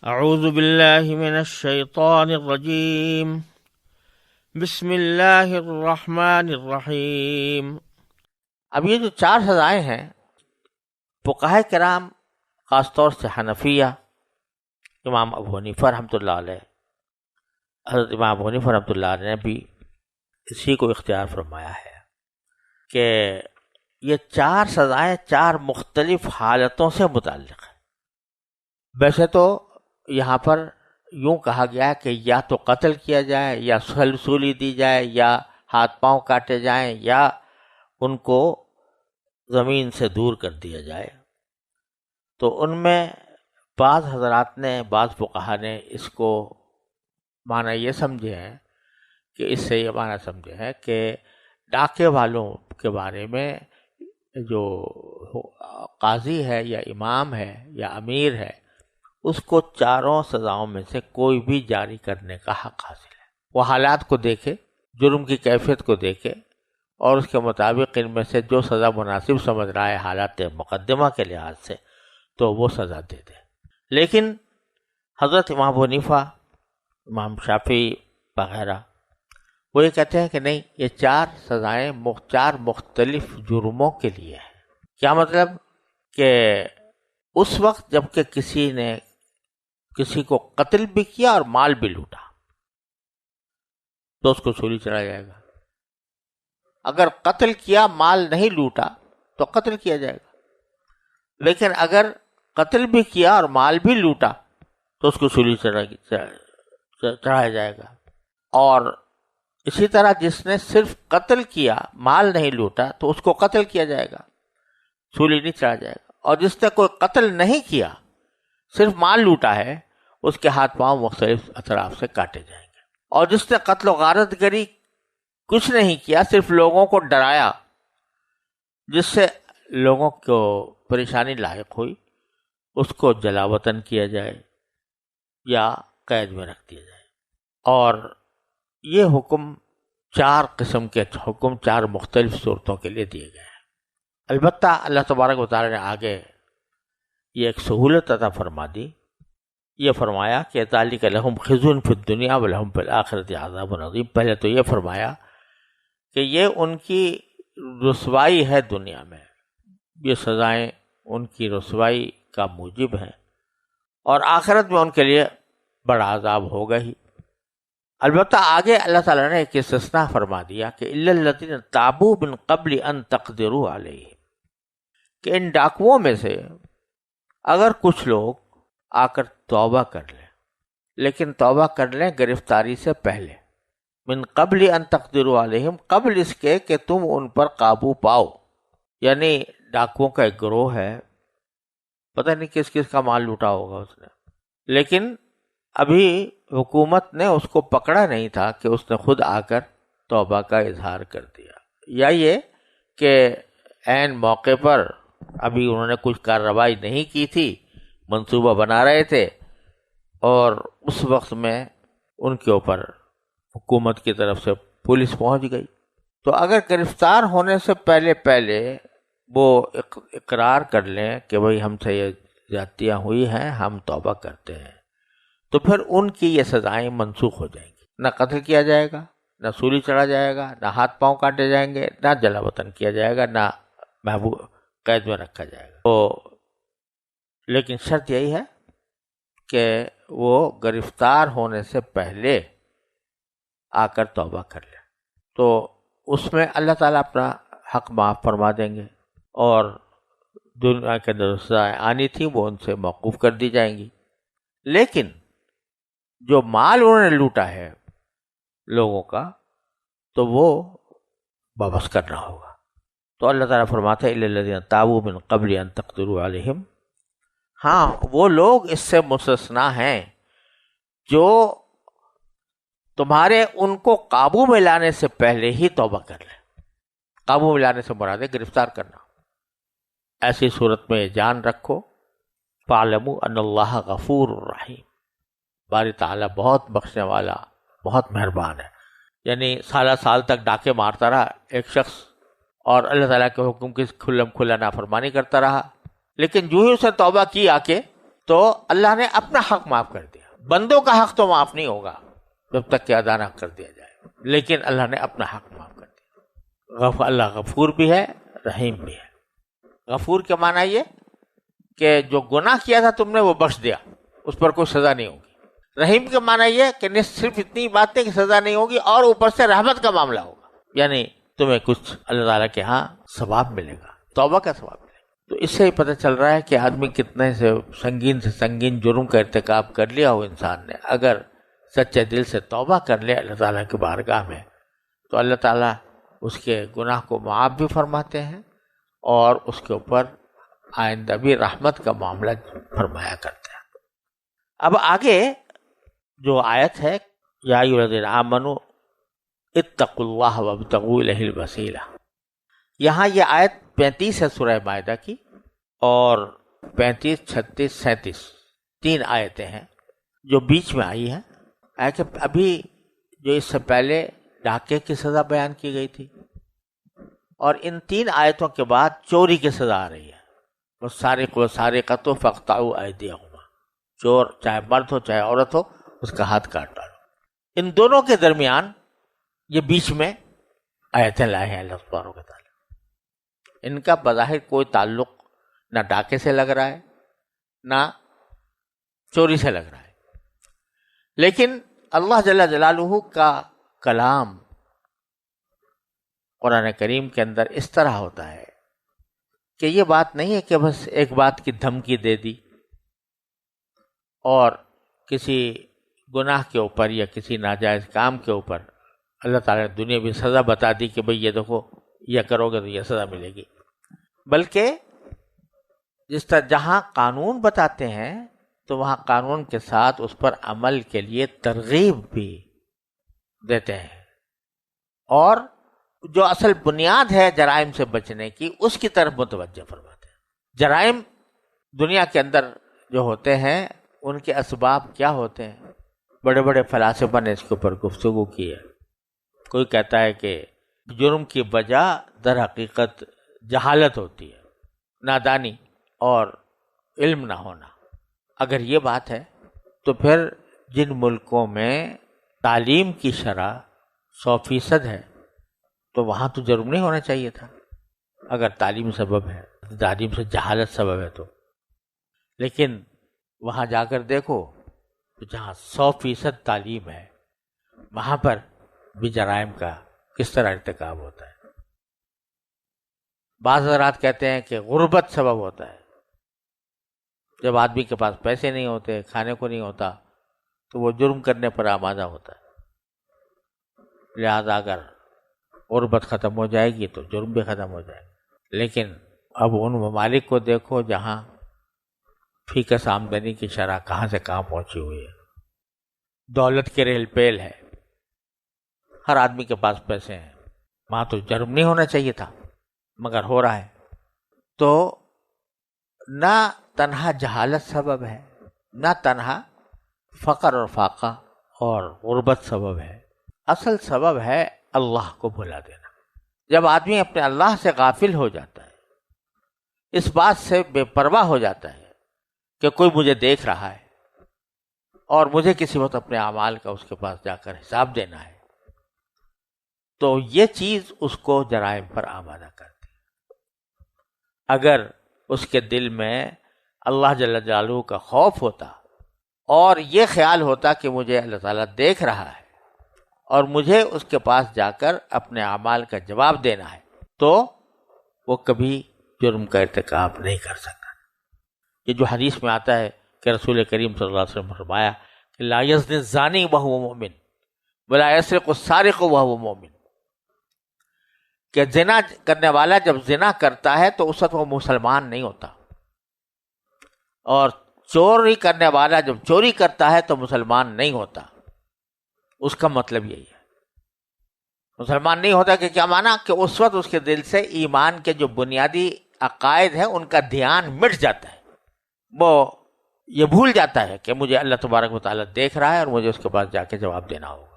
اعوذ باللہ من الشیطان الرجیم بسم اللہ الرحمن الرحیم۔ اب یہ جو 4 سزائیں ہیں، فقہاء کرام خاص طور سے حنفیہ، امام ابو حنیفہ رحمۃ اللہ علیہ، حضرت امام ابو حنیفہ رحمۃ اللہ علیہ نے بھی اسی کو اختیار فرمایا ہے کہ یہ 4 سزائیں 4 مختلف حالتوں سے متعلق ہیں۔ ویسے تو یہاں پر یوں کہا گیا کہ یا تو قتل کیا جائے، یا سولی دی جائے، یا ہاتھ پاؤں کاٹے جائیں، یا ان کو زمین سے دور کر دیا جائے۔ تو ان میں بعض حضرات نے، بعض فقہا نے اس کو معنی یہ سمجھے ہیں کہ اس سے یہ معنی سمجھے ہیں کہ ڈاکے والوں کے بارے میں جو قاضی ہے یا امام ہے یا امیر ہے، اس کو 4 سزاؤں میں سے کوئی بھی جاری کرنے کا حق حاصل ہے۔ وہ حالات کو دیکھے، جرم کی کیفیت کو دیکھے، اور اس کے مطابق ان میں سے جو سزا مناسب سمجھ رہا ہے حالات مقدمہ کے لحاظ سے، تو وہ سزا دے دے۔ لیکن حضرت امام ابو حنیفہ، امام شافعی وغیرہ وہ یہ کہتے ہیں کہ نہیں، یہ 4 سزائیں 4 مختلف جرموں کے لیے ہیں۔ کیا مطلب؟ کہ اس وقت جب کہ کسی نے کسی کو قتل بھی کیا اور مال بھی لوٹا تو اس کو سولی چڑھایا جائے گا۔ اگر قتل کیا، مال نہیں لوٹا تو قتل کیا جائے گا۔ لیکن اگر قتل بھی کیا اور مال بھی لوٹا تو اس کو سولی چڑھایا جائے گا۔ اور اسی طرح جس نے صرف قتل کیا، مال نہیں لوٹا، تو اس کو قتل کیا جائے گا، سولی نہیں چڑھایا جائے گا۔ اور جس نے کوئی قتل نہیں کیا، صرف مال لوٹا ہے، اس کے ہاتھ پاؤں مختلف اطراف سے کاٹے جائیں گے۔ اور جس نے قتل و غارت گری کچھ نہیں کیا، صرف لوگوں کو ڈرایا، جس سے لوگوں کو پریشانی لاحق ہوئی، اس کو جلا وطن کیا جائے یا قید میں رکھ دیا جائے۔ اور یہ حکم 4 قسم کے حکم 4 مختلف صورتوں کے لیے دیے گئے ہیں۔ البتہ اللہ تبارک و تعالی نے آگے یہ ایک سہولت عطا فرما دی، یہ فرمایا کہ ذالک لہم خزی فی الدنیا ولہم فی الآخرۃ عذاب عظیم۔ پہلے تو یہ فرمایا کہ یہ ان کی رسوائی ہے دنیا میں، یہ سزائیں ان کی رسوائی کا موجب ہیں، اور آخرت میں ان کے لیے بڑا عذاب ہوگا ہی۔ البتہ آگے اللہ تعالیٰ نے ایک استثناء فرما دیا کہ الا الذین تابوا من قبل ان تقدروا علیہم، کہ ان ڈاکوؤں میں سے اگر کچھ لوگ آ کر توبہ کر لیں، لیکن توبہ کر لیں گرفتاری سے پہلے، من قبل ان تقدروا علیہم، قبل اس کے کہ تم ان پر قابو پاؤ۔ یعنی ڈاکوؤں کا ایک گروہ ہے، پتہ نہیں کس کس کا مال لوٹا ہوگا اس نے، لیکن ابھی حکومت نے اس کو پکڑا نہیں تھا کہ اس نے خود آ کر توبہ کا اظہار کر دیا، یا یہ کہ عین موقع پر ابھی انہوں نے کچھ کارروائی نہیں کی تھی، منصوبہ بنا رہے تھے، اور اس وقت میں ان کے اوپر حکومت کی طرف سے پولیس پہنچ گئی۔ تو اگر گرفتار ہونے سے پہلے وہ اقرار کر لیں کہ بھئی ہم سے یہ زیادتیاں ہوئی ہیں، ہم توبہ کرتے ہیں، تو پھر ان کی یہ سزائیں منسوخ ہو جائیں گی۔ نہ قتل کیا جائے گا، نہ سولی چڑھا جائے گا، نہ ہاتھ پاؤں کاٹے جائیں گے، نہ جلا وطن کیا جائے گا، نہ محبوب قید میں رکھا جائے گا۔ تو لیکن شرط یہی ہے کہ وہ گرفتار ہونے سے پہلے آ کر توبہ کر لیں، تو اس میں اللہ تعالیٰ اپنا حق معاف فرما دیں گے، اور دنیا کے اندر سزائیں آنی تھیں وہ ان سے موقوف کر دی جائیں گی۔ لیکن جو مال انہوں نے لوٹا ہے لوگوں کا، تو وہ واپس کرنا ہوگا۔ تو اللہ تعالیٰ فرماتا ہے الا الذین تابوا من قبل ان تقدروا علیہم، ہاں وہ لوگ اس سے مستثنا ہیں جو تمہارے ان کو قابو میں لانے سے پہلے ہی توبہ کر لیں۔ قابو میں لانے سے مراد ہے گرفتار کرنا۔ ایسی صورت میں جان رکھو، فاعلموا ان اللہ غفور رحیم، باری تعالیٰ بہت بخشنے والا، بہت مہربان ہے۔ یعنی سالہ سال تک ڈاکے مارتا رہا ایک شخص، اور اللہ تعالیٰ کے حکم کی کھلم کھلا نافرمانی کرتا رہا، لیکن جو ہی اس نے توبہ کی آ کے، تو اللہ نے اپنا حق معاف کر دیا. بندوں کا حق تو معاف نہیں ہوگا جب تک کہ ادا نہ کر دیا جائے، لیکن اللہ نے اپنا حق معاف کر دیا. اللہ غفور بھی ہے، رحیم بھی ہے. غفور کے معنی یہ کہ جو گناہ کیا تھا تم نے وہ بخش دیا، اس پر کوئی سزا نہیں ہوگی. رحیم کے معنی یہ کہ صرف اتنی بات ہے کہ سزا نہیں ہوگی اور اوپر سے رحمت کا معاملہ ہوگا، یعنی تمہیں کچھ اللہ تعالیٰ کے ہاں ثواب ملے گا، توبہ کا ثواب ملے گا. تو اس سے ہی پتہ چل رہا ہے کہ آدمی کتنے سے سنگین جرم کا ارتکاب کر لیا ہو انسان نے، اگر سچے دل سے توبہ کر لے اللہ تعالیٰ کی بارگاہ میں تو اللہ تعالیٰ اس کے گناہ کو معاف بھی فرماتے ہیں اور اس کے اوپر آئندہ بھی رحمت کا معاملہ فرمایا کرتے ہیں. اب آگے جو آیت ہے یا ایھا الذین آمنوا اتقوا اللہ وابتغوا الیہ الوسیلہ، یہاں یہ آیت 35 ہے سورہ مائدہ کی، اور 35، 36، 37 تین آیتیں ہیں جو بیچ میں آئی ہیں. کہ ابھی جو اس سے پہلے ڈاکے کی سزا بیان کی گئی تھی، اور ان تین آیتوں کے بعد چوری کی سزا آ رہی ہے. والسارق والسارقۃ فاقطعوا ایدیہما، چور چاہے مرد ہو چاہے عورت ہو اس کا ہاتھ کاٹ ڈالو. ان دونوں کے درمیان یہ بیچ میں آیتیں لائے ہیں اللہ سبحانہ و تعالیٰ. ان کا بظاہر کوئی تعلق نہ ڈاکے سے لگ رہا ہے نہ چوری سے لگ رہا ہے، لیکن اللہ جل جلالہ کا کلام قرآن کریم کے اندر اس طرح ہوتا ہے کہ یہ بات نہیں ہے کہ بس ایک بات کی دھمکی دے دی اور کسی گناہ کے اوپر یا کسی ناجائز کام کے اوپر اللہ تعالیٰ نے دنیاوی سزا بتا دی کہ بھئی یہ دیکھو یہ کرو گے تو یہ سزا ملے گی، بلکہ جس طرح جہاں قانون بتاتے ہیں تو وہاں قانون کے ساتھ اس پر عمل کے لیے ترغیب بھی دیتے ہیں، اور جو اصل بنیاد ہے جرائم سے بچنے کی اس کی طرف متوجہ فرماتے ہیں. جرائم دنیا کے اندر جو ہوتے ہیں ان کے اسباب کیا ہوتے ہیں؟ بڑے بڑے فلاسفہ نے اس کے اوپر گفتگو کی ہے. کوئی کہتا ہے کہ جرم کی وجہ در حقیقت جہالت ہوتی ہے، نادانی اور علم نہ ہونا. اگر یہ بات ہے تو پھر جن ملکوں میں تعلیم کی شرح 100% ہے تو وہاں تو جرم نہیں ہونا چاہیے تھا اگر تعلیم سبب ہے، تعلیم سے جہالت سبب ہے تو. لیکن وہاں جا کر دیکھو تو جہاں 100% تعلیم ہے وہاں پر بھی جرائم کا کس طرح ارتکاب ہوتا ہے. بعض حضرات کہتے ہیں کہ غربت سبب ہوتا ہے. جب آدمی کے پاس پیسے نہیں ہوتے، کھانے کو نہیں ہوتا تو وہ جرم کرنے پر آمادہ ہوتا ہے. لہذا اگر غربت ختم ہو جائے گی تو جرم بھی ختم ہو جائے گا. لیکن اب ان ممالک کو دیکھو جہاں فی کس آمدنی کی شرح کہاں سے کہاں پہنچی ہوئی ہے، دولت کے ریل پیل ہے، ہر آدمی کے پاس پیسے ہیں. وہاں تو جرم نہیں ہونا چاہیے تھا مگر ہو رہا ہے. تو نہ تنہا جہالت سبب ہے، نہ تنہا فقر اور فاقہ اور غربت سبب ہے، اصل سبب ہے اللہ کو بھلا دینا. جب آدمی اپنے اللہ سے غافل ہو جاتا ہے، اس بات سے بے پرواہ ہو جاتا ہے کہ کوئی مجھے دیکھ رہا ہے اور مجھے کسی وقت اپنے اعمال کا اس کے پاس جا کر حساب دینا ہے، تو یہ چیز اس کو جرائم پر آمادہ کرتی ہے. اگر اس کے دل میں اللہ جل جلالہ کا خوف ہوتا اور یہ خیال ہوتا کہ مجھے اللہ تعالیٰ دیکھ رہا ہے اور مجھے اس کے پاس جا کر اپنے اعمال کا جواب دینا ہے، تو وہ کبھی جرم کا ارتکاب نہیں کر سکتا. یہ جو حدیث میں آتا ہے کہ رسول کریم صلی اللہ علیہ وسلم نے فرمایا کہ لا یزنی الزانی وہو مؤمن ولا یسرق السارق وہو مؤمن، کہ زنا کرنے والا جب زنا کرتا ہے تو اس وقت وہ مسلمان نہیں ہوتا، اور چوری کرنے والا جب چوری کرتا ہے تو مسلمان نہیں ہوتا. اس کا مطلب یہی ہے، مسلمان نہیں ہوتا کہ کیا معنی کہ اس وقت اس کے دل سے ایمان کے جو بنیادی عقائد ہیں ان کا دھیان مٹ جاتا ہے. وہ یہ بھول جاتا ہے کہ مجھے اللہ تبارک و تعالیٰ دیکھ رہا ہے اور مجھے اس کے پاس جا کے جواب دینا ہوگا.